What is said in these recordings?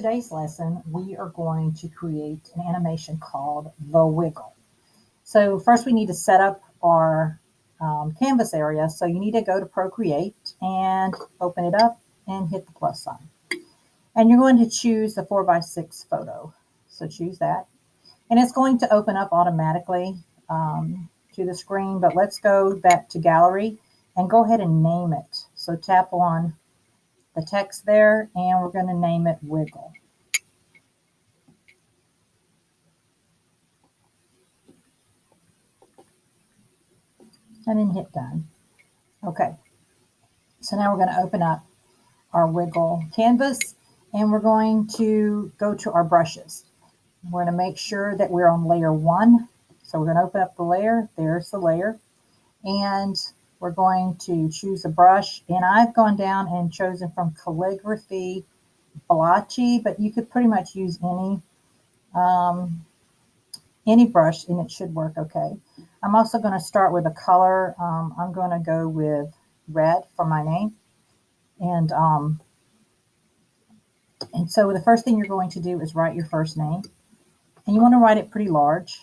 Today's lesson, we are going to create an animation called the wiggle. So first we need to set up our canvas area. So you need to go to Procreate and open it up and hit the plus sign. And you're going to choose the 4x6 photo. So choose that. And it's going to open up automatically to the screen, but let's go back to gallery and go ahead and name it. So tap on the text there and we're going to name it wiggle. And then hit done. Okay, so now we're going to open up our wiggle canvas and we're going to go to our brushes. We're going to make sure that we're on layer 1. So we're going to open up the layer. There's the layer. And we're going to choose a brush. And I've gone down and chosen from Calligraphy Blotchy, but you could pretty much use any brush and it should work okay. I'm also going to start with a color. I'm going to go with red for my name. And so the first thing you're going to do is write your first name. And you want to write it pretty large.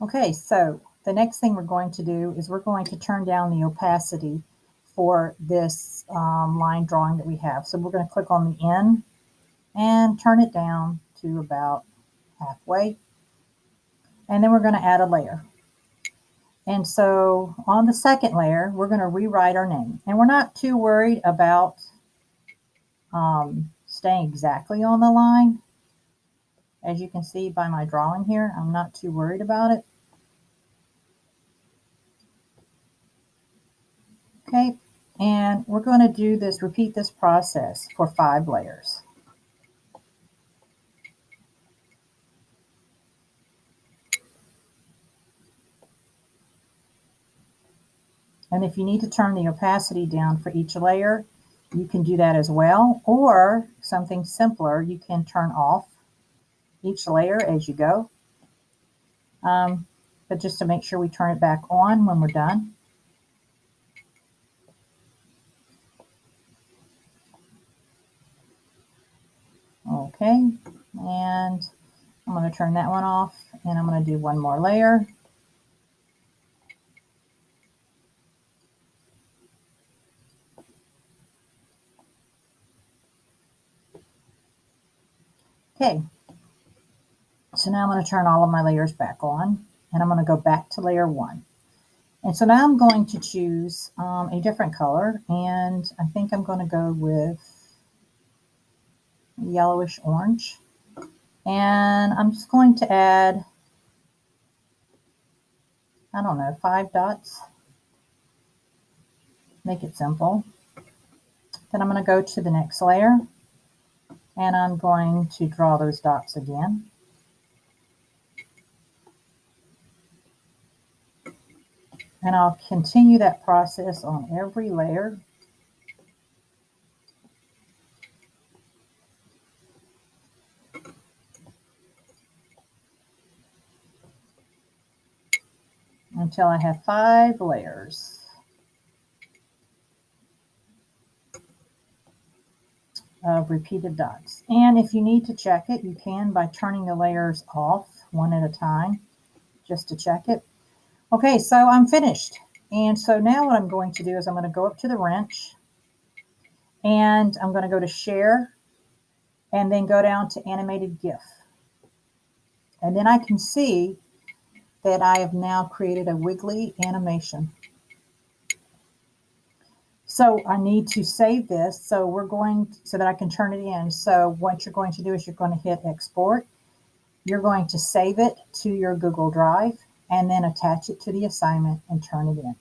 Okay, so the next thing we're going to do is we're going to turn down the opacity for this line drawing that we have. So we're going to click on the N and turn it down to about halfway. And then we're going to add a layer. And so on the second layer, we're going to rewrite our name. And we're not too worried about staying exactly on the line. As you can see by my drawing here, I'm not too worried about it. Okay, and we're going to repeat this process for 5 layers. And if you need to turn the opacity down for each layer, you can do that as well. Or something simpler, you can turn off each layer as you go. But just to make sure we turn it back on when we're done. Okay, and I'm going to turn that one off and I'm going to do one more layer. Okay, so now I'm going to turn all of my layers back on and I'm going to go back to layer 1. And so now I'm going to choose a different color and I think I'm going to go with yellowish orange. And I'm just going to add, I don't know, 5 dots. Make it simple. Then I'm going to go to the next layer and I'm going to draw those dots again. And I'll continue that process on every layer. Until I have 5 layers of repeated dots. And if you need to check it, you can by turning the layers off one at a time, just to check it. Okay, so I'm finished. And so now what I'm going to do is I'm going to go up to the wrench and I'm going to go to share and then go down to animated GIF. And then I can see that I have now created a wiggly animation. So I need to save this. So that I can turn it in. So what you're going to do is you're going to hit export. You're going to save it to your Google Drive and then attach it to the assignment and turn it in.